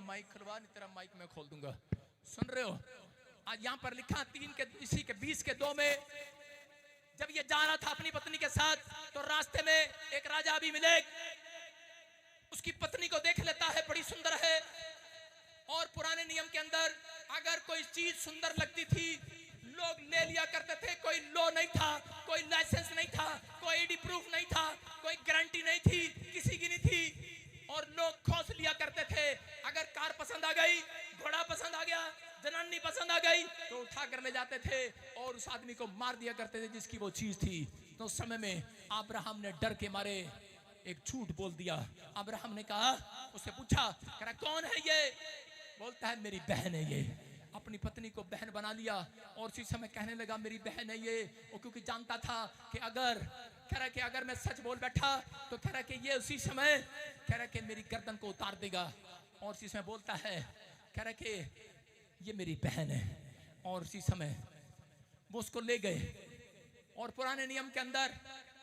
Mic खुलवा, नहीं तेरा माइक मैं खोल दूंगा। सुन रहे हो? आज यहाँ पर लिखा 3 के इसी के 20 के 2 में, जब ये जा रहा था अपनी पत्नी के साथ तो रास्ते में एक राजा अबीमेलेक उसकी पत्नी को देख लेता है, बड़ी सुंदर है। और पुराने नियम के अंदर अगर कोई चीज सुंदर लगती थी लोग ले लिया करते थे। कोई लॉ नहीं था, कोई लाइसेंस नहीं था, कोई आईडी प्रूफ नहीं था, कोई गारंटी नहीं थी, किसी की नहीं थी, और लोग खोस लिया करते थे। अगर कार पसंद आ गई, घोड़ा पसंद आ गया, जनानी पसंद आ गई तो उठा कर ले जाते थे और उस आदमी को मार दिया करते थे जिसकी वो चीज थी। तो उस समय में अब्राहम ने डर के मारे एक झूठ बोल दिया। अब्राहम ने कहा, उससे पूछा, कह रहा कौन है ये? बोलता है मेरी बहन है ये। अपनी पत्नी को बहन बना लिया और उसी समय कहने लगा मेरी बहन है ये। वो क्योंकि जानता था कि अगर मैं सच बोल बैठा तो कह रहा कि ये उसी समय कह रहा कि मेरी गर्दन को उतार देगा। और उसी समय बोलता है, कह रहा कि ये मेरी बहन है। और उसी समय वो उसको ले गए। और पुराने नियम के अंदर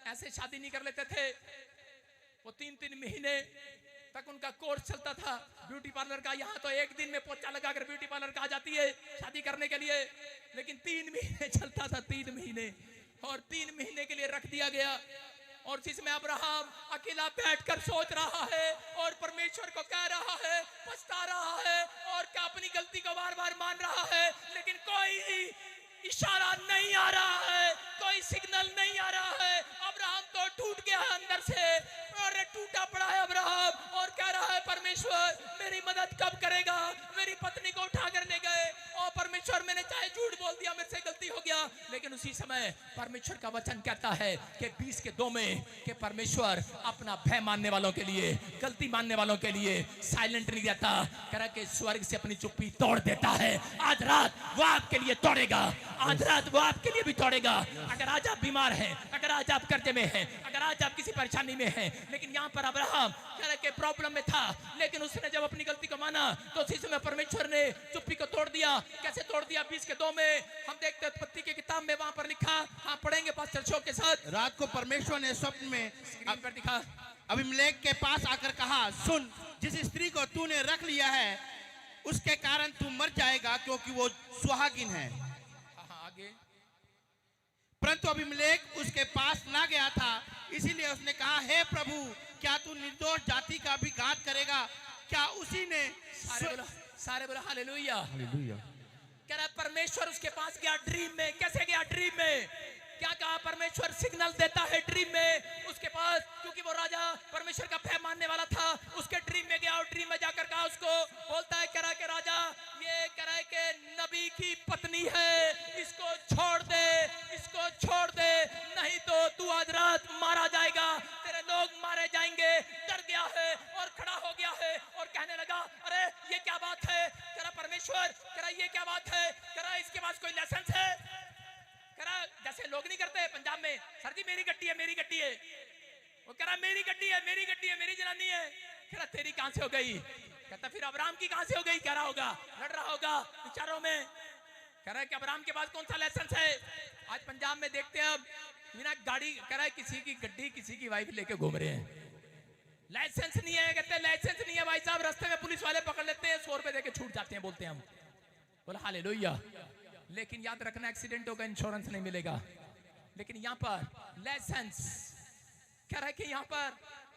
ऐसे शादी नहीं कर लेते थे। वो 3-3 महीने तक उनका कोर्स चलता था ब्यूटी पार्लर का। यहाँ तो एक दिन में पोछा लगाकर ब्यूटी पार्लर का आ जाती है शादी करने के लिए, लेकिन 3 महीने चलता था, 3 महीने। और 3 महीने के लिए रख दिया गया। और जिसमें अब्राहम अकेला बैठकर सोच रहा है और परमेश्वर को कह रहा है, पछता रहा है और क्या अपनी गलती को बार बार मान रहा है, लेकिन कोई इशारा नहीं आ रहा है, कोई सिग्नल नहीं आ रहा है। अब्राहम तो टूट गया है अंदर से, और टूटा पड़ा है अब्राहम और कह रहा है परमेश्वर मेरी मदद कब करेगा? मेरी पत्नी को उठा कर ले गए और परमेश्वर मैंने चाहे झूठ बोल दिया, मेरे से गलती हो गया। लेकिन उसी समय परमेश्वर का वचन कहता है कि 20 के 2 में कि परमेश्वर अपना भय मानने वालों के लिए, गलती मानने वालों के लिए साइलेंट नहीं रहता। कह रहा कि स्वर्ग से अपनी चुप्पी तोड़ देता है। आज रात वो आपके लिए तोड़ेगा, आज रात वो आपके लिए भी तोड़ेगा। अगर आज आप बीमार हैं, अगर आज आप कर्जे में हैं, अगर आज आप किसी परेशानी में हैं, लेकिन यहाँ पर अब्राहम कह रहा कि प्रॉब्लम में था, लेकिन उसने जब अपनी गलती को माना तो उसी समय परमेश्वर ने चुप्पी को तोड़ दिया। कैसे तोड़ दिया? 20 के 2 में हम देखते हैं उत्पत्ति की किताब में, वहां पर लिखा, हाँ पढ़ेंगे पास्टर शो के साथ। रात को परमेश्वर ने स्वप्न में स्क्रीन पर दिखा, अबीमेलेक के पास आकर कहा, सुन, जिस स्त्री को तूने रख लिया है उसके कारण तू मर जाएगा, क्योंकि वो सुहागिन है। आगे। परंतु अबीमेलेक उसके पास ना गया था, इसीलिए उसने कहा, हे प्रभु, क्या तू निर्दोष जाति का भी घात करेगा? क्या उसी ने सारे बोला हालेलुया। कह रहा परमेश्वर उसके पास गया ड्रीम में। कैसे गया ड्रीम में? क्या कहा? परमेश्वर सिग्नल देता है ड्रीम में उसके पास, क्योंकि वो राजा परमेश्वर का भय मानने वाला था। उसके ड्रीम में गया और ड्रीम में जाकर कहा उसको, बोलता है, कह रहा है कि राजा ये कह रहा है कि नबी की पत्नी है, इसको छोड़ दे, इसको छोड़ दे, नहीं तो तू आज रात मारा जाएगा, तेरे लोग मारे जाएंगे। डर गया है और खड़ा हो गया है और कहने लगा, अरे ये क्या बात है? कह रहा परमेश्वर, कह रहा ये क्या बात है? कह रहा इसके पास कोई लाइसेंस है? कह रहा जैसे लोग नहीं करते पंजाब में, सर जी मेरी गड्डी है, मेरी गड्डी है। वो कह रहा मेरी गड्डी है, मेरी गड्डी है, मेरी जनानी है। कह रहा तेरी कहां से हो गई? कहता फिर अब्राहम की कहां से हो गई? कह रहा होगा, लड़ रहा होगा विचारों में। कह रहा है कि अब्राहम के पास कौन सा लाइसेंस है? आज पंजाब में देखते हैं अब बिना गाड़ी, कह रहा है किसी की गड्डी किसी की वाइफ लेके घूम रहे हैं, लाइसेंस नहीं है। कहते हैं लाइसेंस नहीं है भाई साहब, रास्ते में पुलिस वाले पकड़ लेते हैं, 100 रुपए देके छूट जाते हैं, बोलते हैं हम। बोला हालेलुया। लेकिन याद रखना, एक्सीडेंट होगा इंश्योरेंस नहीं मिलेगा। लेकिन यहाँ पर लाइसेंस कह रहा है कि यहाँ पर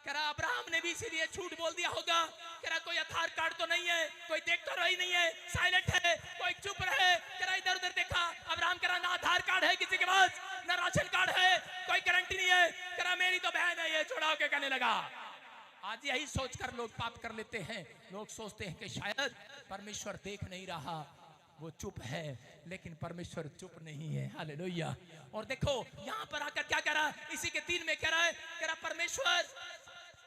कह रहा अब्राहम ने भी इसीलिए झूठ बोल दिया होगा। कह रहा कोई आधार कार्ड तो नहीं है, कोई देख तो रही नहीं है, साइलेंट है, कोई चुप रहे। कह रहा इधर उधर देखा, अब्राहम कह रहा ना आधार कार्ड है किसी के पास, ना राशन कार्ड है, कोई गारंटी नहीं है। कह रहा मेरी तो बहन है ये, छोड़ा के कहने लगा। आज यही सोचकर लोग पाप कर लेते हैं। लोग सोचते हैं कि शायद परमेश्वर देख नहीं रहा, वो चुप है, लेकिन परमेश्वर चुप नहीं है। हालेलुया। और देखो यहाँ पर आकर क्या कह रहा है, इसी के 3 में कह रहा है, कह रहा परमेश्वर,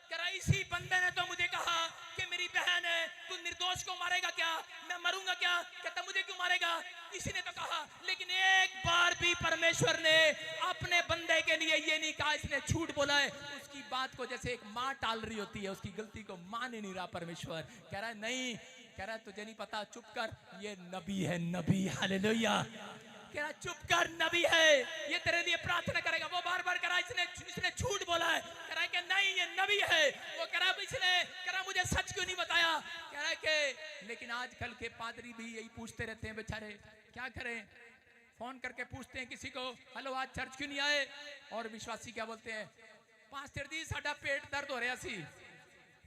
कह रहा इसी बंदे ने तो मुझे कहा कि मेरी बहन है, तू निर्दोष को मारेगा क्या? मैं मरूंगा क्या? कहता मुझे क्यों मारेगा? इसी ने तो कहा। लेकिन एक बार भी परमेश्वर ने अपने बंदे के लिए ये नहीं कहा, इसने झूठ बोला है। उसकी बात को जैसे एक माँ टाल रही होती है, उसकी गलती को मान ही नहीं रहा परमेश्वर। कह रहा है नहीं, कह रहा है तुझे नहीं पता, चुप कर, ये नबी है, नबी। हालेलुया। कह रहा चुप कर, नबी है, ये तेरे लिए प्रार्थना करेगा। वो बार बार कह रहा इसने झूठ बोला है। कह रहा है कि नहीं ये नबी है। वो कह रहा इसने, कह रहा मुझे सच क्यों नहीं बताया? कह रहा है कि लेकिन आजकल के पादरी भी यही पूछते रहते हैं बेचारे, क्या करें, फोन करके पूछते हैं किसी को, हेलो आज चर्च क्यों नहीं आए? और विश्वासी क्या बोलते हैं, पास्टर जी साडा पेट दर्द हो रहा सी।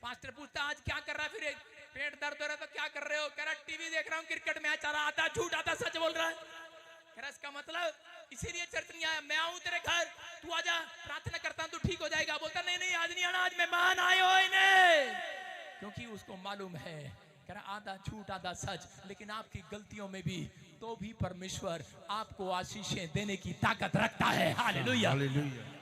पास्टर पूछता आज क्या कर रहा है, फिर पेट दर्द हो रहा तो क्या कर रहे हो? कह रहा टीवी देख रहा हूँ, क्रिकेट मैच आ रहा, आधा झूठ आधा सच बोल रहा है। कह रहा इसका मतलब इसीलिए चर्च नहीं आया, मैं आऊं तेरे घर, तू आजा, प्रार्थना करता हूं तू ठीक हो जाएगा। बोलता नहीं नहीं आज नहीं आना, आज मेहमान आए हो इन्हें, क्योंकि उसको मालूम है, कह रहा आधा झूठ आधा सच, लेकिन आपकी गलतियों में भी तो भी परमेश्वर आपको आशीषें देने की ताकत रखता है। हालेलुया,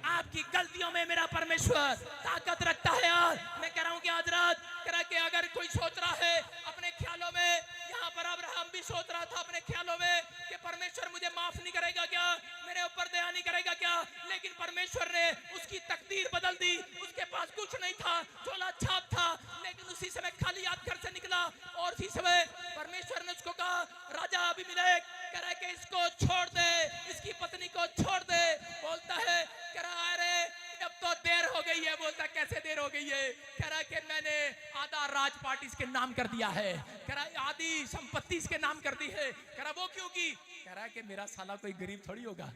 आपकी गलतियों में मेरा परमेश्वर ताकत रखता है। यार मैं कह रहा हूं कि आज रात कह रहा कि अगर कोई सोच रहा है अपने ख्यालों में, यहाँ पर अब्राहम भी सोच रहा था अपने ख्यालों में कि परमेश्वर मुझे माफ नहीं करेगा क्या, मेरे ऊपर दया नहीं करेगा क्या, लेकिन परमेश्वर ने उसकी तकदीर बदल दी। उसके पास कुछ नहीं था, झोला छाप था, लेकिन उसी समय खाली हाथ घर से निकला और उसी समय परमेश्वर ने उसको कहा, राजा अबीमेलेक कह रहा है कि इसको छोड़ दे, इसकी पत्नी को छोड़ दे। बोलता है कह रहा अरे अब तो देर हो गई है। बोलता कैसे देर हो गई है? कह रहा कि मैंने आधा राजपाट इसके नाम कर दिया है, कह रहा आधी संपत्ति इसके नाम कर दी है। कह रहा वो क्यों की? कह रहा कि मेरा साला कोई गरीब थोड़ी होगा।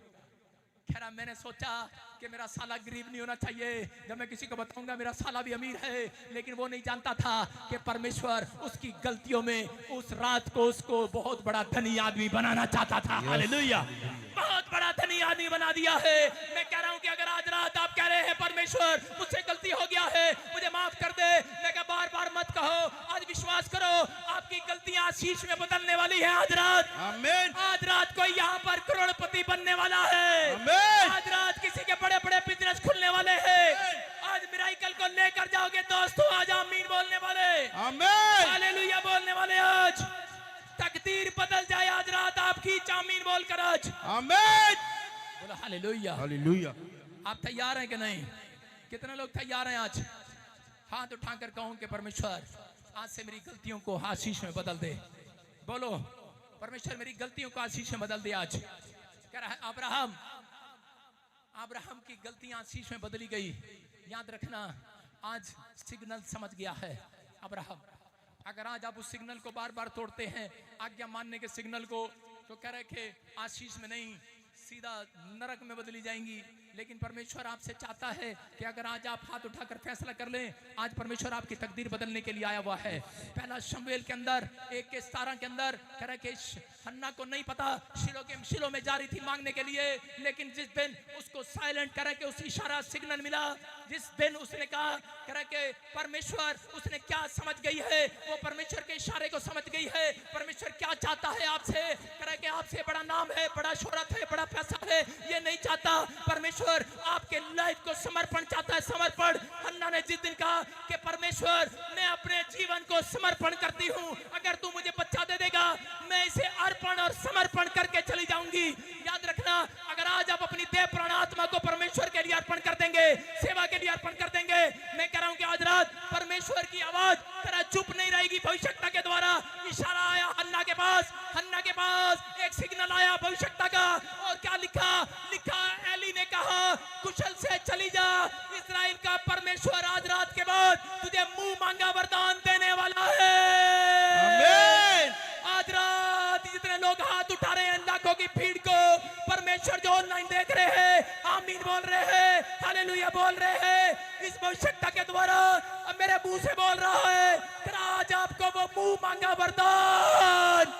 कह रहा मैंने सोचा कि मेरा साला गरीब नहीं होना चाहिए, जब मैं किसी को बताऊंगा मेरा साला भी अमीर है, लेकिन वो नहीं जानता था कि परमेश्वर उसकी गलतियों में उस रात को उसको बहुत बड़ा धनी आदमी बनाना चाहता था। हालेलुया, बहुत बड़ा धनी आदमी बना दिया है। मैं कह रहा हूं कि अगर आज रात आप कह रहे हैं परमेश्वर मुझसे गलती हो गया है, मुझे माफ कर दे, मैं कह बार बार मत कहो, आज विश्वास करो आपकी गलतियां आशीष में बदलने वाली है। आज रात आमीन, आज रात कोई यहाँ पर करोड़पति बनने वाला है। आमीन, आज रात किसी के बड़े बड़े बिजनेस खुलने वाले हैं। आज मिराइकल को लेकर जाओगे दोस्तों, आज आमीन बोलने वाले, आमीन, हालेलुया बोलने वाले, आज तकदीर बदल जाए आज रात आपकी, आमीन बोलकर आज आमीन, बोलो हालेलुया। हालेलुया। आप तैयार हैं कि नहीं? कितने लोग तैयार हैं? आज हाथ उठाकर कहूं कि परमेश्वर आज से मेरी गलतियों को आशीष में बदल दे। बोलो परमेश्वर मेरी गलतियों को आशीष में बदल दे। आज कह रहा है अब्राहम की गलतियां आशीष में बदली गई। याद रखना आज सिग्नल समझ गया है अब्राहम। अगर आज आप उस सिग्नल को बार बार तोड़ते हैं, आज्ञा मानने के सिग्नल को, तो कह रहे कि आशीष में नहीं सीधा नरक में बदली जाएंगी। लेकिन परमेश्वर आपसे चाहता है कि अगर आज आप हाथ उठाकर फैसला कर लें, आज परमेश्वर आपकी तकदीर बदलने के लिए आया हुआ है। पहला शमूएल के अंदर 1:17 के अंदर कह रहा है कि हन्ना को नहीं पता, शिलो में जा रही थी मांगने के लिए, लेकिन जिस दिन उसको साइलेंट करा के उस इशारा सिग्नल मिला, जिस दिन उसने कहा कह कि परमेश्वर उसने क्या समझ गई है, वो परमेश्वर के इशारे को समझ गई है। परमेश्वर क्या चाहता है आपसे, कह कि आपसे बड़ा नाम है, बड़ा शोहरत है, बड़ा पैसा है, ये नहीं चाहता। परमेश्वर आपके लाइफ को समर्पण चाहता है, समर्पण। हन्ना ने जिस दिन कहा कि परमेश्वर मैं अपने जीवन को समर्पण करती हूँ, अगर तू मुझे बच्चा दे देगा मैं इसे अर्पण और समर्पण करके चली जाऊंगी। याद रखना अगर आज आप अपनी देह प्राण आत्मा को परमेश्वर के लिए अर्पण कर देंगे, सेवा के लिए अर्पण कर देंगे, मैं कह रहा हूं कि आज रात परमेश्वर की आवाज तेरा चुप नहीं रहेगी। भविष्यता के द्वारा इशारा आया हन्ना के पास एक सिग्नल आया भविष्यता का, और क्या लिखा एली ने कहा कुशल से चली जा, इस्राएल का परमेश्वर आज रात के बाद तुझे मुंह मांगा वरदान देने वाला है। आमीन। आज रात जितने लोग हाथ उठा रहे हैं लाखों की भीड़ को, परमेश्वर जो ऑनलाइन देख रहे हैं आमीन बोल रहे हैं, हालेलुया बोल रहे हैं, इस भविष्यता के द्वारा अब मेरे मुंह से बोल रहा है कि आज आपको वो मुंह मांगा वरदान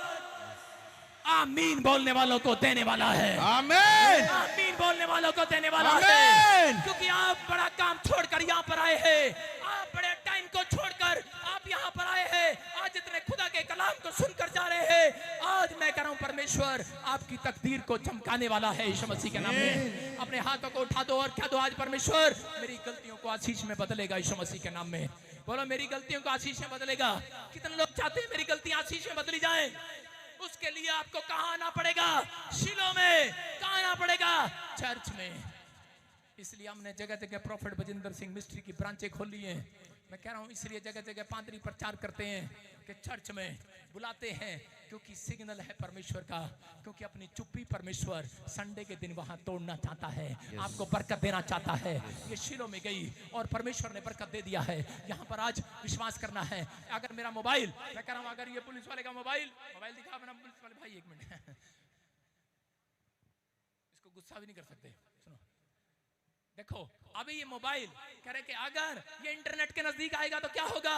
आमीन बोलने वालों को देने वाला है। आमीन, आमीन बोलने वालों को देने वाला आमीन। है, क्योंकि आप बड़ा काम छोड़कर यहाँ पर आए हैं, आप बड़े टाइम को छोड़कर आप यहाँ पर आए हैं, आज इतने खुदा के कलाम को सुनकर जा रहे हैं। आज मैं कह रहा हूँ परमेश्वर आपकी तकदीर को चमकाने वाला है यीशु मसीह के नाम में। अपने हाथों को उठा दो और कह दो आज परमेश्वर मेरी गलतियों को आशीष में बदलेगा यीशु मसीह के नाम में। बोलो मेरी गलतियों को आशीष में बदलेगा। कितने लोग चाहते हैं मेरी गलतियां आशीष में बदली जाए? उसके लिए आपको कहाँ आना पड़ेगा? शिलो में। कहाँ आना पड़ेगा? चर्च में। इसलिए हमने जगह जगह प्रॉफिट बजिंदर सिंह मिस्ट्री की ब्रांचें खोली हैं, मैं कह रहा हूं इसलिए जगह जगह पादरी प्रचार करते हैं कि चर्च में बुलाते हैं, क्योंकि सिग्नल है परमेश्वर का, क्योंकि अपनी चुप्पी परमेश्वर संडे के दिन वहां तोड़ना चाहता है, आपको बरकत देना चाहता है। ये शिलो में गई और परमेश्वर ने बरकत दे दिया है। यहाँ पर आज विश्वास करना है। अगर मेरा मोबाइल, मैं कह रहा हूं अगर ये पुलिस वाले का मोबाइल दिखा, अपना पुलिस वाले भाई 1 मिनट इसको गुस्सा भी नहीं कर सकते। सुनो, देखो अभी ये मोबाइल कह रहे कि अगर ये इंटरनेट के नजदीक आएगा तो क्या होगा,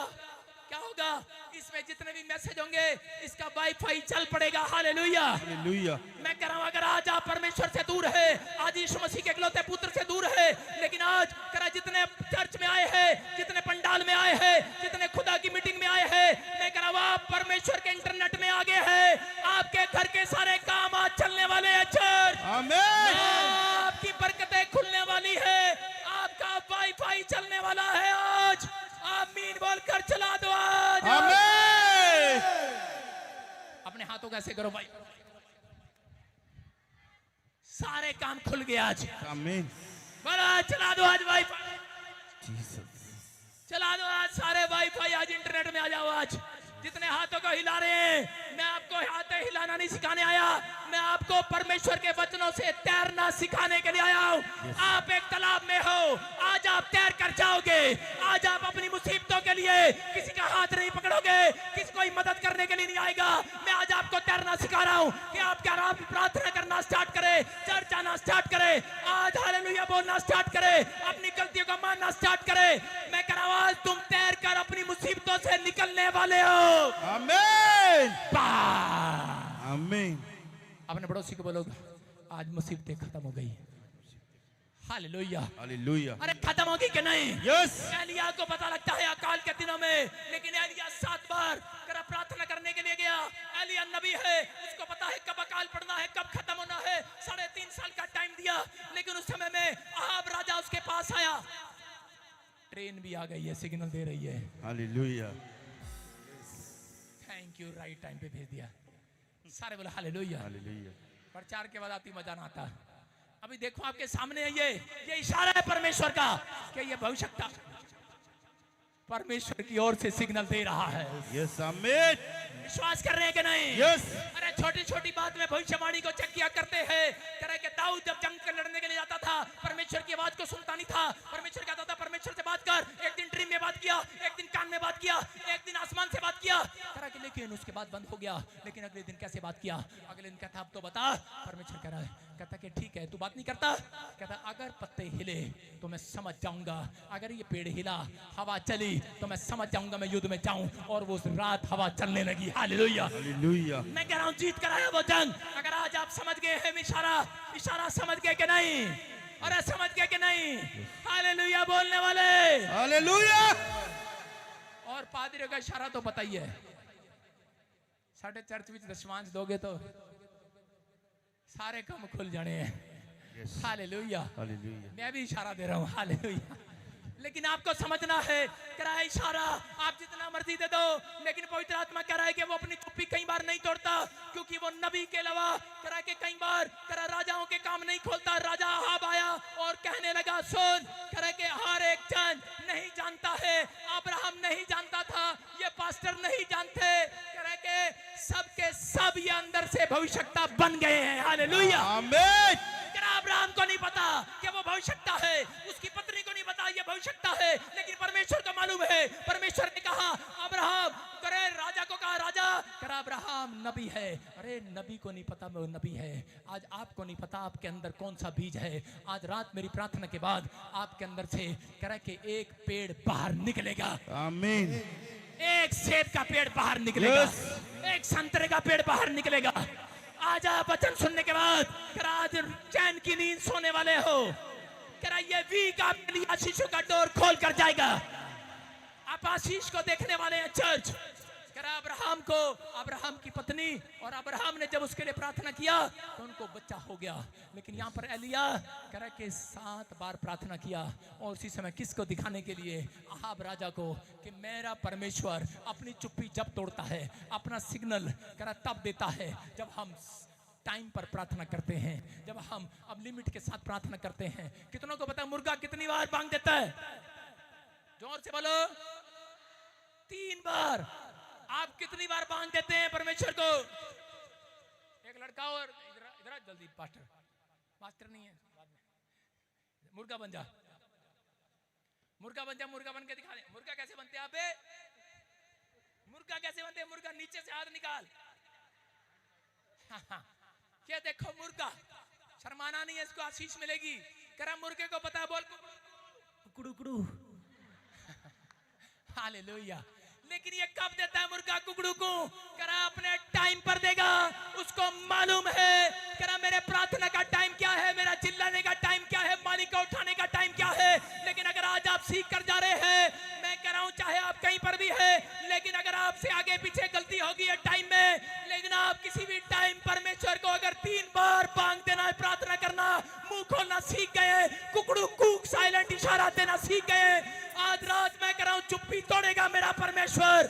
क्या होगा? इसमें जितने भी मैसेज होंगे इसका वाईफाई चल पड़ेगा। Hallelujah, hallelujah. मैं कह रहा हूं अगर आज आप परमेश्वर से दूर है, आज यीशु मसीह के इकलौते पुत्र से दूर है, लेकिन आज करा जितने चर्च में आए हैं, जितने पंडाल में आए हैं, जितने खुदा की मीटिंग में आए हैं, मैं कह रहा हूं आप परमेश्वर के इंटरनेट में आगे हैं। आपके घर के सारे काम आज चलने वाले हैं। चर्च, आमीन। आपकी बरकतें खुलने वाली है, आपका वाईफाई चलने वाला है। आज आमीन बोलकर चला दो। आज आमीन। अपने हाथों को ऐसे करो भाई, सारे काम खुल गए आज। आमीन। बड़ा चला दो आज वाईफाई, जीसस। चला दो आज सारे वाईफाई, आज इंटरनेट में आ जाओ। आज जितने हाथों को हिला रहे हैं, मैं आपको हाथ हिलाना नहीं सिखाने आया, मैं आपको परमेश्वर के वचनों से तैरना सिखाने के लिए आया हूं। आप एक तालाब में हो, आज आप तैर कर जाओगे। आज आप अपनी मुसीबतों के लिए किसी का हाथ नहीं पकड़ोगे, किसी कोई मदद करने के लिए नहीं आएगा। मैं आज आपको तैरना सिखा रहा हूं कि आप क्या आप प्रार्थना करना स्टार्ट करें, चर्च आना स्टार्ट करें, आज हालेलुया बोलना स्टार्ट करें, अपनी गलतियों को मानना स्टार्ट करें। मैं कह रहा हूं आज तुम तैर कर अपनी मुसीबतों से निकलने वाले हो। आमीन। आमीन। अपने पड़ोसी को बोलो आज मुसीबतें खत्म हो गई। Hallelujah, hallelujah. अरे खत्म होगी कि नहीं? यस। एलिया को पता लगता है अकाल के दिनों में, लेकिन एलिया 7 बार प्रार्थना करने के लिए गया। एलिया नबी है, उसको पता है कब अकाल पड़ना है, कब खत्म होना है। 3.5 साल का टाइम दिया, लेकिन उस समय में अहाब राजा उसके पास आया। ट्रेन भी आ गई है, सिग्नल दे रही है। Hallelujah. Thank you, right time पे भेज दिया। सारे बोले हालेलुया। हालेलुया। प्रचार के बाद आती मजा ना आता। अभी देखो आपके सामने है, ये इशारा है परमेश्वर का कि ये भविष्यता परमेश्वर की ओर से सिग्नल दे रहा है। यस। आमीन। विश्वास कर रहे हैं कि नहीं? यस। अरे छोटी छोटी बात में भविष्यवाणी को चेक किया करते हैं। कह रहे कि दाऊद जब जंग कर लड़ने के लिए जाता था, परमेश्वर की आवाज को सुनता नहीं था। परमेश्वर कहता था परमेश्वर से बात कर। एक दिन ड्रीम में बात किया, एक दिन कान में बात किया, एक दिन आसमान से बात किया। कह रहा कि लेकिन उसके बाद बंद हो गया। लेकिन अगले दिन कैसे बात किया? अगले दिन कहता अब तो बता। परमेश्वर कह रहा है, कहता कि ठीक है तू बात नहीं करता। कहता अगर पत्ते हिले तो मैं समझ जाऊंगा, अगर ये पेड़ हिला, हवा चली तो मैं समझ जाऊंगा मैं युद्ध में जाऊं। और वो रात हवा चलने लगी। हालेलुया। हालेलुया। मैं कह रहा हूं जीत कर आया वो जंग। अगर आज आप समझ गए हैं इशारा समझ गए कि नहीं? अरे समझ गए कि नहीं? हालेलुया बोलने वाले। हालेलुया। और पादरियों का इशारा तो पता ही है। साढ़े चर्च में दशमांश दोगे तो सारे काम खुल जाने हैं। हालेलुया। हालेलुया। मैं भी इशारा दे रहा हूं। हालेलुया। लेकिन आपको समझना है, कह रहा है इशारा आप जितना मर्जी दे दो, लेकिन पवित्र आत्मा कह रहा है कि वो अपनी चुप्पी कई बार नहीं तोड़ता, क्योंकि वो नबी के अलावा कह रहा है कि कई बार कह रहा राजाओं के काम नहीं खोलता। राजा अहाब आया और कहने लगा सुन, कह रहा है कि हर एक जन नहीं जानता है, अब्राहम नहीं जानता था, ये पास्टर नहीं जानते, कह रहा है कि सबके सब ये अंदर से भविष्यता बन गए हैं। हालेलुया। आमीन। अब्राहम को नहीं पता कि वो भविष्यता है, उसकी पत्नी को नहीं पता ये भविष्यता है, लेकिन परमेश्वर को मालूम है। परमेश्वर ने कहा अब्राहम, करे राजा को कहा राजा, करे अब्राहम नबी है। अरे नबी को नहीं पता वो नबी है। आज आपको नहीं पता आपके अंदर कौन सा बीज है। आज रात मेरी प्रार्थना के बाद आपके अंदर से करे कि एक पेड़ बाहर निकलेगा। आमीन। एक सेब का पेड़ बाहर निकलेगा। एक संतरे का पेड़ बाहर निकलेगा। आज आप वचन सुनने के बाद आज चैन की नींद सोने वाले हो। ये वीक आपके लिए आशीषों का डोर खोल कर जाएगा। आप आशीष को देखने वाले हैं। चर्च अब्राहम की पत्नी और अब्राहम ने जब उसके लिए प्रार्थना किया तो उनको बच्चा हो गया। लेकिन यहाँ पर एलिया कह रहा है कि 7 बार प्रार्थना किया और उसी समय किसको दिखाने के लिए? अहाब राजा को, कि मेरा परमेश्वर अपनी चुप्पी जब तोड़ता है, अपना सिग्नल कह रहा तब देता है जब हम टाइम पर प्रार्थना करते हैं, जब हम अब लिमिट के साथ प्रार्थना करते हैं। कितनों को पता मुर्गा कितनी बार बांग देता है? जोर से बोलो। 3 बार। आप कितनी बार बांध देते हैं परमेश्वर को? एक लड़का और इधर जल्दी, पास्टर नहीं है, बाद में मुर्गा बन जा, मुर्गा बन जा, मुर्गा बन के दिखा दे। मुर्गा कैसे बनते हैं? अबे मुर्गा कैसे बनते हैं? मुर्गा नीचे से हाथ निकाल। क्या देखो मुर्गा, शर्माना नहीं है, इसको आशीष मिलेगी। करा मुर्गे को पता है, बोल कुकड़ू कुकड़ू। हालेलुया। लेकिन ये कब देता है मुर्गा कुकड़ू को? करा अपने टाइम पर देगा। उसको मालूम है करा मेरे प्रार्थना का टाइम क्या है, मेरा चिल्लाने का टाइम क्या है, मालिक को उठाने का टाइम क्या है। लेकिन अगर आज आप सीख कर जा रहे हैं, मैं कह रहा हूं चाहे आप कहीं पर भी है, लेकिन अगर आपसे आगे पीछे गलती होगी है टाइम में, लेकिन आप किसी भी टाइम परमेश्वर को अगर 3 बार बांग देना है, प्रार्थना करना, मुंह खोलना सीख गए, कुकड़ू कूक साइलेंट इशारा देना सीख गए, आज रात मैं कह रहा हूं चुप्पी तोड़ेगा मेरा परमेश्वर।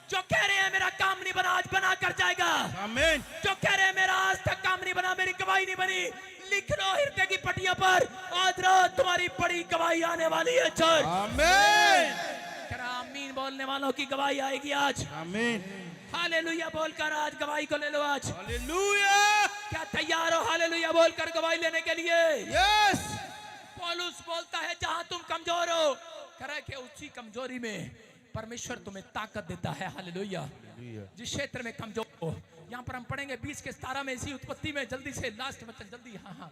जो कह रहे हैं मेरा काम नहीं बना, आज बना कर जाएगा। आमीन। जो कह रहे हैं मेरा आज तक काम नहीं बना, मेरी गवाही नहीं बनी, लिख लो हृदय की पट्टियों पर, आज रात तुम्हारी बड़ी गवाही आने वाली है चर्च। आमीन। करा आमीन बोलने वालों की गवाही आएगी आज। आमीन। हालेलुया बोलकर आज गवाही को ले लो आज। हालेलुया। क्या तैयार हो हालेलुया बोलकर गवाही लेने के लिए? यस। पौलुस बोलता है जहां तुम कमजोर हो, करे कि उसी कमजोरी में परमेश्वर तुम्हें ताकत देता है। हालेलुया। जिस क्षेत्र में कमजोर हो, यहाँ पर हम पढ़ेंगे 20 के 17 में, इसी उत्पत्ति में, जल्दी से लास्ट वचन जल्दी। हाँ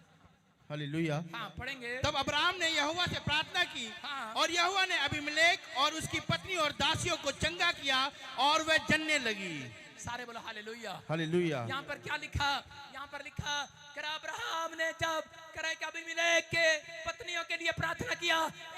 हालेलुया। हाँ पढ़ेंगे। तब अब्राहम ने यहोवा से प्रार्थना की, हाँ। और यहोवा ने अबीमेलेक और उसकी पत्नी और दासियों को चंगा किया और वह जनने लगी। सारे बोलो हालेलुया। हालेलुया। यहाँ पर क्या लिखा? यहाँ पर लिखा करा अब्राहम ने जब करे अबीमेलेक के पत्नियों के लिए प्रार्थना किया,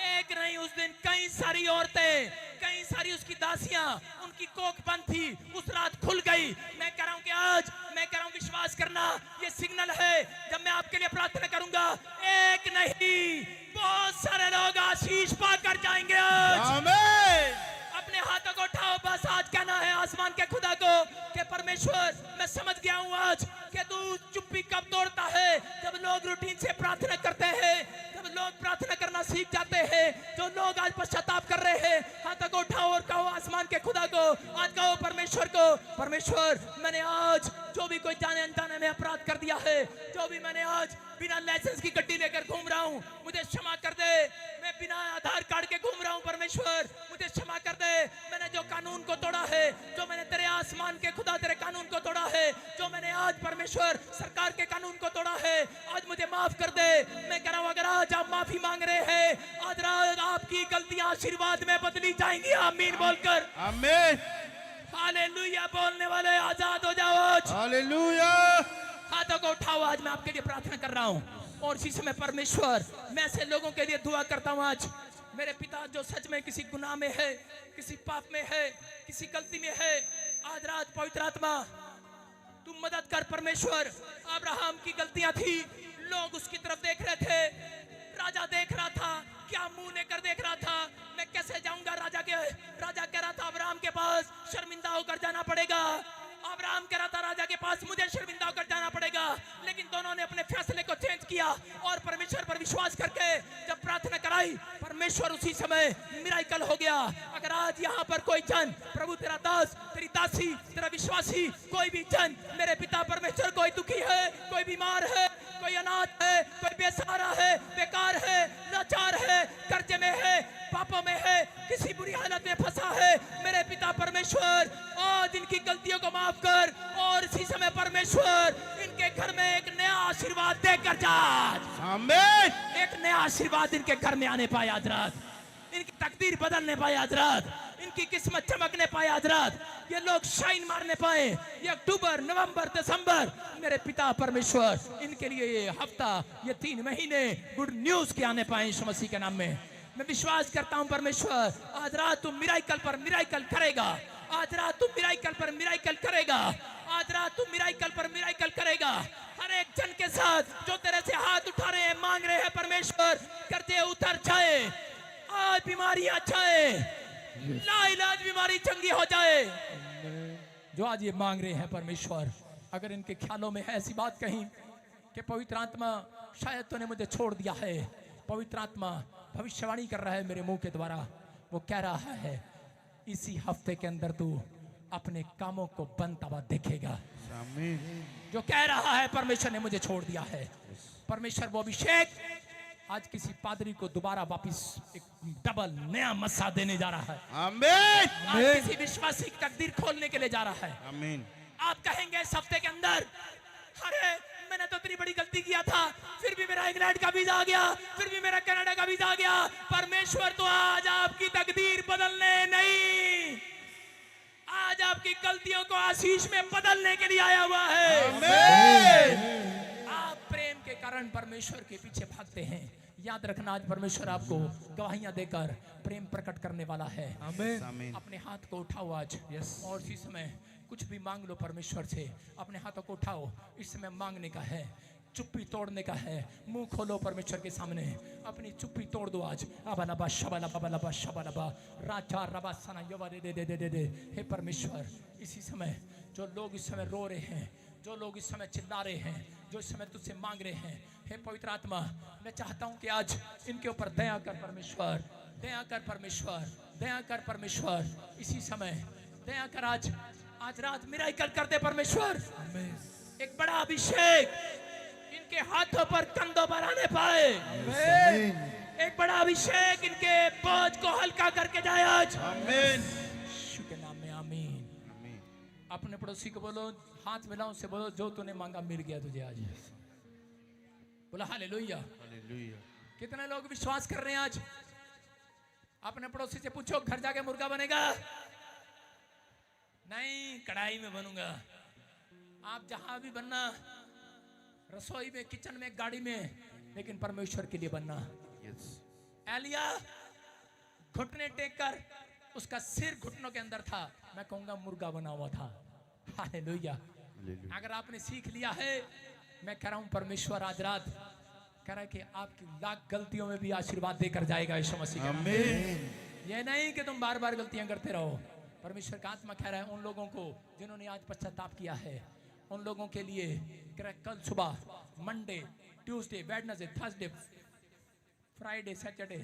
एक नहीं उस दिन कई सारी औरतें, कई सारी उसकी दासियां, उनकी कोख बंद थी, उस रात खुल गई। मैं कह रहा हूं कि आज मैं कह रहा हूं विश्वास करना, ये सिग्नल है जब मैं आपके लिए प्रार्थना करूंगा, एक नहीं बहुत सारे लोग आशीष पाकर जाएंगे आज। आमीन। अपने हाथों को उठाओ, बस आज कहना है आसमान के खुदा को कि परमेश्वर मैं समझ गया हूं आज कि तू चुप्पी कब तोड़ता है, जब लोग रूटीन से प्रार्थना करते हैं, जब लोग प्रार्थना करना सीख जाते हैं, जो लोग आज पश्चाताप कर रहे हैं, हाथों को उठाओ और कहो आसमान के खुदा को, आज कहो परमेश्वर को, परमेश्वर मैंने आज जो भी कोई जाने अनजाने में अपराध कर दिया है, जो भी मैंने आज बिना लाइसेंस की गड्डी लेकर घूम रहा हूं, मुझे क्षमा कर दे। मैं बिना आधार कार्ड के घूम रहा हूं परमेश्वर, मुझे क्षमा कर दे। मैंने जो कानून को तोड़ा है, जो मैंने तेरे आसमान के खुदा तेरे कानून को तोड़ा है, जो मैंने आज परमेश्वर सरकार के कानून को तोड़ा है, आज मुझे माफ कर दे। मैं कह रहा हूं अगर आज आप माफी मांग रहे हैं, आज रात आपकी गलतियां आशीर्वाद में बदली जाएंगी। आमीन बोलकर। आमीन। हालेलुया बोलने वाले आजाद हो जाओ आज। हालेलुया। हाथों को उठाओ, आज मैं आपके लिए प्रार्थना कर रहा हूं, और इसी समय परमेश्वर मैं ऐसे लोगों के लिए दुआ करता हूं आज, मेरे पिता जो सच में किसी गुनाह में है, किसी पाप में है, किसी गलती में है, आज रात पवित्र आत्मा तू मदद कर परमेश्वर। अब्राहम की गलतियां थी, लोग उसकी तरफ देख रहे थे, राजा देख रहा था, क्या मुंह लेकर देख रहा था, मैं कैसे जाऊंगा राजा कह रहा था अब्राहम के पास शर्मिंदा होकर जाना पड़ेगा, अब्राहम कह रहा था राजा के पास मुझे शर्मिंदा होकर जाना पड़ेगा, लेकिन दोनों ने अपने फैसले को चेंज किया और परमेश्वर पर विश्वास करके जब प्रार्थना कराई, परमेश्वर उसी समय मिराकल हो गया। अगर आज यहाँ पर कोई जन, प्रभु तेरा दास, तेरी दासी, तेरा विश्वासी, कोई भी जन मेरे पिता परमेश्वर, कोई दुखी है, कोई बीमार है, कोई अनाथ है, कोई बेसहारा है, बेकार है, लाचार है, कर्जे में है, पापों में है, किसी बुरी हालत में फंसा है, मेरे पिता परमेश्वर आज इनकी गलतियों को माफ कर, और इसी समय परमेश्वर इनके घर में एक नया आशीर्वाद देकर जा। आमीन। एक नया आशीर्वाद इनके घर में आने पाए आज रात, इनकी तकदीर बदलने पाए आज रात, इनकी किस्मत चमकने पाए आज रात, ये लोग शाइन मारने पाए, ये अक्टूबर, नवंबर, दिसंबर, मेरे पिता परमेश्वर इनके लिए ये हफ्ता, ये 3 महीने गुड न्यूज के आने पाए यीशु मसीह के नाम में। मैं विश्वास करता हूं परमेश्वर आज रात तू मिराकल पर मिराकल करेगा, आज रात तू मिराकल पर मिराकल करेगा, आज रात तू मिराकल पर मिराकल करेगा। हर एक जन के साथ जो तेरे से हाथ उठा रहे हैं, मांग रहे हैं परमेश्वर, करते उतर जाए, आज बीमारियां जाए, लाइलाज बीमारी चंगी हो जाए, जो आज ये मांग रहे हैं परमेश्वर। अगर इनके ख्यालों में है ऐसी बात कहीं कि पवित्र आत्मा शायद तूने मुझे छोड़ दिया है, पवित्र आत्मा भविष्यवाणी कर रहा है मेरे मुंह के द्वारा, वो कह रहा है इसी हफ्ते के अंदर तू अपने कामों को बनता हुआ देखेगा। आमीन। जो कह रहा है परमेश्वर ने मुझे छोड़ दिया है, परमेश्वर वो अभिषेक आज किसी पादरी को दोबारा वापस एक डबल नया मस्सा देने जा रहा है। आमीन। आज किसी विश्वासी की तकदीर खोलने के लिए जा रहा है। आमीन। आप कहेंगे इस हफ्ते के अंदर, अरे मैंने तो इतनी बड़ी गलती किया था, फिर भी मेरा इंग्लैंड का वीजा आ गया, फिर भी मेरा कनाडा का वीजा आ गया। परमेश्वर तो आज आपकी तकदीर बदलने नहीं, आज आपकी गलतियों को आशीष में बदलने के लिए आया हुआ है। आमीन। आप प्रेम के कारण परमेश्वर के पीछे भागते हैं, याद रखना आज परमेश्वर आपको गवाहियां देकर प्रेम प्रकट करने वाला है। आमीन। अपने हाथ को उठाओ आज, और इसी समय कुछ भी मांग लो परमेश्वर से। अपने हाथों को उठाओ, इस समय मांगने का है, चुप्पी तोड़ने का है। मुंह खोलो परमेश्वर के सामने, अपनी चुप्पी तोड़ दो आज। अबलबा शबलबा शबलबा राजा रबा सना यवा दे दे दे दे दे। हे परमेश्वर, इसी समय जो लोग इस समय रो रहे हैं, जो लोग इस समय चिल्ला रहे हैं, जो इस समय तुझसे मांग रहे हैं, हे पवित्र आत्मा, मैं चाहता हूं कि आज इनके ऊपर दया कर परमेश्वर, दया कर परमेश्वर, दया कर परमेश्वर। इसी समय दया कर, आज रात मिराकल कर दे परमेश्वर। एक बड़ा अभिषेक इनके हाथों पर, कंधों पर आने पाए। एक बड़ा अभिषेक इनके बोझ को हल्का करके जाए आज। आमीन। यीशु के नाम में आमीन। अपने पड़ोसी को बोलो, हाथ मिलाओ, से बोलो जो तूने मांगा मिल गया तुझे आज। बोला हालेलुया। हालेलुया। कितने लोग विश्वास कर रहे हैं आज? अपने पड़ोसी से पूछो, घर जाके मुर्गा बनेगा? नहीं, कढ़ाई में बनूंगा। आप जहां भी बनना, रसोई में, किचन में, गाड़ी में, लेकिन परमेश्वर के लिए बनना। एलिया घुटने टेक कर, उसका सिर घुटनों के अंदर था, मैं कहूंगा मुर्गा बना हुआ था। हालेलुया। अगर आपने सीख लिया है, मैं कह रहा हूं परमेश्वर आज रात कह रहा है कि आपकी लाख गलतियों में भी आशीर्वाद देकर जाएगा यीशु मसीह के नाम में। आमीन। ये नहीं कि तुम बार बार गलतियां करते रहो। परमेश्वर का आत्मा कह रहा है उन लोगों को जिन्होंने आज पश्चाताप किया है, उन लोगों के लिए कह रहा है कल सुबह, Monday, Tuesday, Wednesday, Thursday, Friday, Saturday,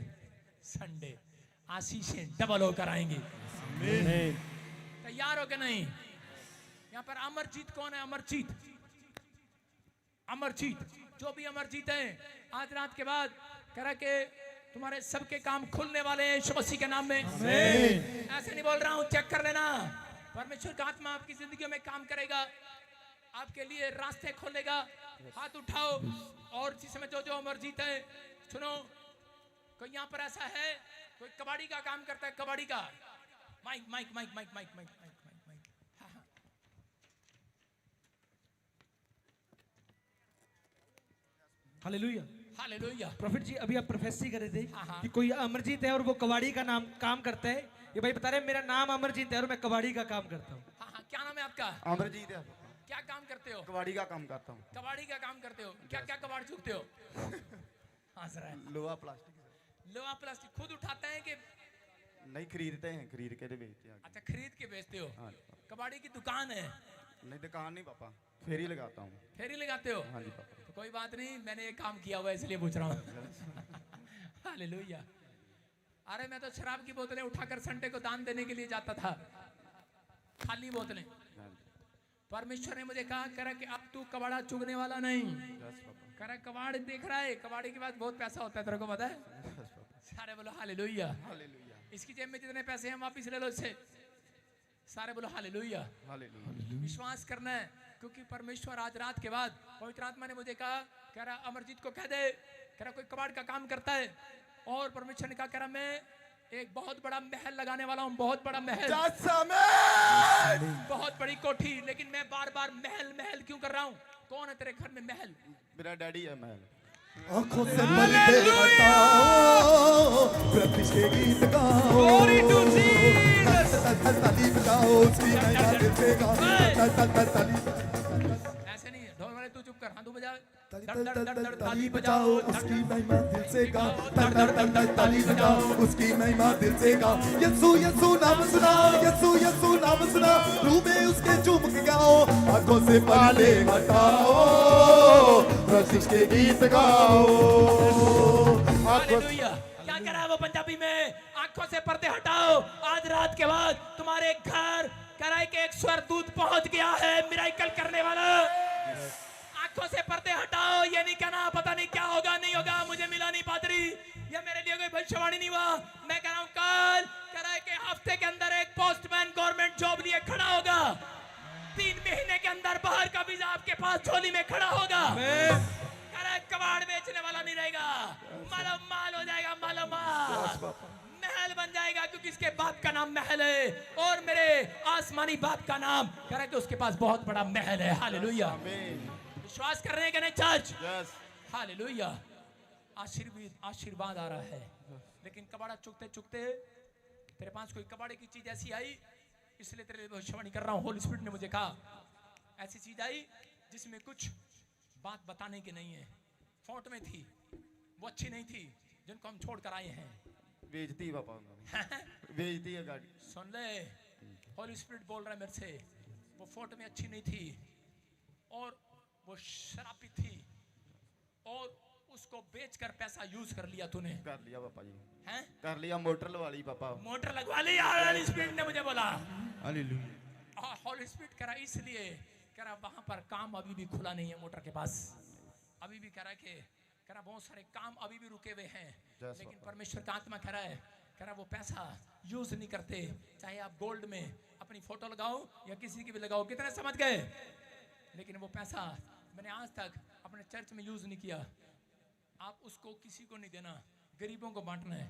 Sunday आशीषें डबल होकर आएंगी। तैयार हो के नहीं? यहाँ पर अमरजीत कौन है? अमरजीत, अमरजीत, जो भी अमरजीत है, आज रात के बाद कह रहा कि तुम्हारे सबके काम खुलने वाले हैं यीशु मसीह के नाम में। ऐसे नहीं बोल रहा हूं, चेक कर लेना। परमेश्वर का आत्मा आपकी जिंदगी में काम करेगा, आपके लिए रास्ते खोलेगा। हाथ उठाओ, और इसी समय जो जो अमरजीत है, सुनो, कोई यहाँ पर ऐसा है, कोई कबाड़ी का काम करता है, कबाड़ी का, mike mike mike mike mike mike mike mike, हाँ हाँ, हालेलुया। हालेलुया। प्रॉफिट जी, अभी आप प्रोफेसी कर रहे थे हाँ, हाँ। कि कोई अमरजीत है और वो कबाड़ी का नाम काम करता है। ये भाई बता रहे मेरा नाम अमरजीत है और मैं कबाड़ी का काम करता हूँ। हाँ हाँ, क्या नाम है आपका? अमरजीत है। क्या काम करते हो? कबाड़ी का काम करता हूँ। कबाड़ी का काम करते हो? क्या क्या कबाड़ चूकते हो? हंस रहा है। लोहा प्लास्टिक। लोहा प्लास्टिक खुद उठाते हैं कि नहीं, खरीदते हैं, खरीद के तो बेचते हैं। अच्छा, खरीद के बेचते हो? हाँ। कबाड़ी की दुकान है? नहीं, दुकान नहीं पापा, फेरी लगाता हूँ। फेरी लगाते हो? हाँ जी पापा। तो कोई बात नहीं, मैंने ये काम किया हुआ है इसलिए पूछ रहा हूँ। हालेलुया। अरे मैं तो शराब की बोतलें उठाकर संडे को दान देने के लिए जाता था, खाली बोतलें। हाँ जी। परमेश्वर ने मुझे कहा करा कि अब तू कबाड़ा चुगने वाला नहीं। Yes papa. करा कबाड़ देख रहा है, कबाड़ी के बाद बहुत पैसा होता है, तेरे को पता है? Yes papa. सारे बोलो हालेलुया। हालेलुया। इसकी जेब में जितने पैसे हैं वापिस ले लो इससे। सारे बोलो हालेलुया। हालेलुया। विश्वास करना है, क्योंकि परमेश्वर आज रात के बाद पवित्र आत्मा ने मुझे कहा, कह रहा अमरजीत को कह दे, कह रहा कोई कबाड़ का काम करता है, और परमेश्वर ने कहा कह रहा मैं एक बहुत बड़ा महल लगाने वाला हूँ, बहुत बड़ा महल, बहुत बड़ी कोठी। लेकिन मैं बार बार महल महल क्यों कर रहा हूँ? कौन है तेरे घर में महल? मेरा डैडी है महल। आंखों से पर्दे हटाओ, प्रतिष्ठे गीत गाओ, ताली बजाओ, उसकी नया दिल से गाओ, ताली ऐसे नहीं, ढोल वाले तू चुप कर, हाँ तू बजा। ताली बजाओ, उसकी महिमा दिल से गाओ, ताली बजाओ, उसकी महिमा दिल से गाओ। यीशु यीशु नाम सुनाओ, यीशु यीशु नाम सुनाओ, रूह में उसके चूम के गाओ, आंखों से पर्दे हटाओ, प्रतिष्ठे गीत गाओ। हालेलुया। क्या कह रहा है वो पंजाबी में? आंखों से पर्दे हटाओ। आज रात के बाद तुम्हारे घर कराई के एक स्वर्गदूत पहुंच गया है, मिराकल करने वाला। आंखों से पर्दे हटाओ। ये नहीं कहना पता नहीं क्या होगा, नहीं होगा, मुझे मिला नहीं पादरी, या मेरे लिए कोई भविष्यवाणी नहीं हुआ। मैं कह रहा हूं कल कराई के हफ्ते के अंदर एक पोस्टमैन गवर्नमेंट जॉब लिए खड़ा होगा। 3 महीने के अंदर बाहर का वीजा आपके पास झोली में खड़ा होगा। कबाड़ बेचने वाला नहीं रहेगा, मालो माल हो जाएगा, मालो माल, महल बन जाएगा, क्योंकि इसके बाप का नाम महल है और मेरे आसमानी बाप का नाम कह रहा है कि उसके पास बहुत बड़ा महल है। हालेलुया। विश्वास कर रहे हैं कि नहीं चर्च? यस। हालेलुया। आशीर्वाद आ रहा है। लेकिन कबाड़ा चुगते चुगते तेरे पास कोई कबाड़े की चीज ऐसी आई, इसलिए तेरे लिए भविष्यवाणी कर रहा हूं। होली स्पिरिट ने मुझे कहा ऐसी चीज आई जिसमें कुछ बात बताने की नहीं है। फोट में थी, वो अच्छी नहीं थी, जिनको हम छोड़ कर आए हैं। बेचती पापा उन्होंने। बेचती है गाड़ी। सुन ले, होली स्पिरिट बोल रहा है मेरे से, वो फोट में अच्छी नहीं थी और वो शराबी थी और उसको बेचकर पैसा यूज कर लिया तूने। कर लिया पापा जी। हैं? कर लिया, मोटर लगा ली पापा। मोटर लगवा ली। होली स्पिरिट ने मुझे बोला। हालेलुया। होली स्पिरिट करा इसलिए करा वहां पर काम अभी भी खुला नहीं है मोटर के पास। अभी भी करा के करा बहुत सारे काम अभी भी रुके हुए हैं। लेकिन परमेश्वर का आत्मा कह रहा है, कह रहा वो पैसा यूज नहीं करते। चाहे आप गोल्ड में अपनी फोटो लगाओ या किसी की भी लगाओ, कितने समझ गए? लेकिन वो पैसा मैंने आज तक अपने चर्च में यूज नहीं किया। आप उसको किसी को नहीं देना, गरीबों को बांटना है।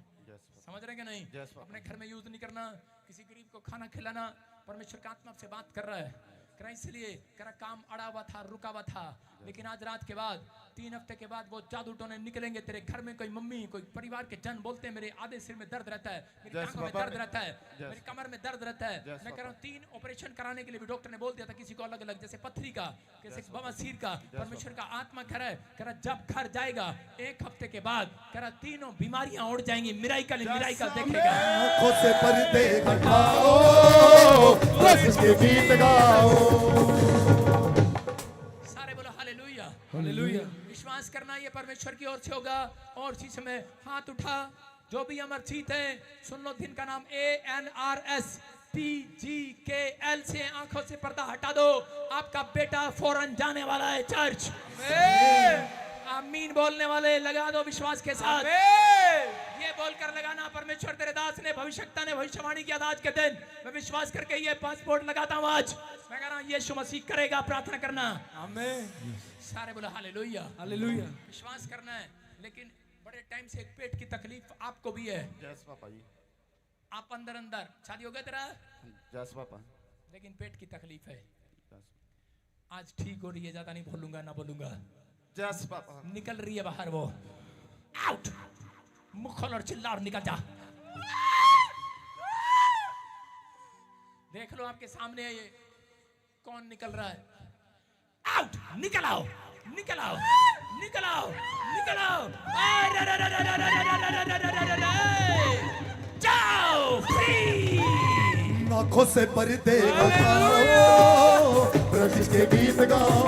समझ रहे कि नहीं? अपने घर में यूज नहीं करना, किसी गरीब को खाना खिलाना। परमेश्वर का आत्मा से बात कर रहा है। करा इसलिए करा काम अड़ा हुआ था, रुका हुआ था। लेकिन आज रात के बाद 3 हफ्ते के बाद वो जादू टोने निकलेंगे तेरे घर में। कोई मम्मी, कोई परिवार के जन बोलते हैं मेरे आधे सिर में दर्द रहता है, मेरी टांगों में दर्द रहता है, मेरी कमर में दर्द रहता है। मैं कह रहा हूँ 3 ऑपरेशन कराने के लिए भी डॉक्टर ने बोल दिया था, किसी को अलग अलग, जैसे पथरी का, किसी बवासीर का। परमेश्वर का आत्मा कह रहा है जब घर जाएगा 1 हफ्ते के बाद कह रहा तीनों बीमारियां उड़ जाएंगी। मिराकल देखेगा। आंखों से पर्दे हटाओ, प्रभु के गीत गाओ। सारे बोलो हालेलुया। हालेलुया। विश्वास करना ये परमेश्वर की ओर से होगा। और इसी समय हाथ उठा जो भी अमर जीत है, सुन लो दिन का नाम ANRSPGKL से आंखों से पर्दा हटा दो। आपका बेटा फौरन जाने वाला है चर्च। आमीन बोलने वाले लगा दो विश्वास के साथ। ये बोलकर लगाना, परमेश्वर तेरे दास ने, भविष्यवक्ता ने भविष्यवाणी किया आज के दिन। मैं विश्वास करके ये पासपोर्ट लगाता हूँ आज। मैं कह रहा हूँ यीशु मसीह करेगा। प्रार्थना करना। आमीन। सारे बोलो हालेलुया। हालेलुया। विश्वास करना है। लेकिन बड़े टाइम से एक पेट की तकलीफ आपको भी है। यस पापा जी। आप अंदर अंदर शादी हो गया तेरा, यस पापा। लेकिन पेट की तकलीफ है। आज ठीक हो रही है, ज्यादा नहीं बोलूंगा, ना बोलूंगा। Yes papa. निकल रही है बाहर वो। आउट। मुख खोल और चिल्ला और निकल जा। देख लो आपके सामने ये कौन निकल रहा है। आउट। निकल आओ, निकल आओ, निकल आओ, निकल आओ। जाओ फ्री। आंखों से पर्दे हटाओ, प्रभु के गीत गाओ।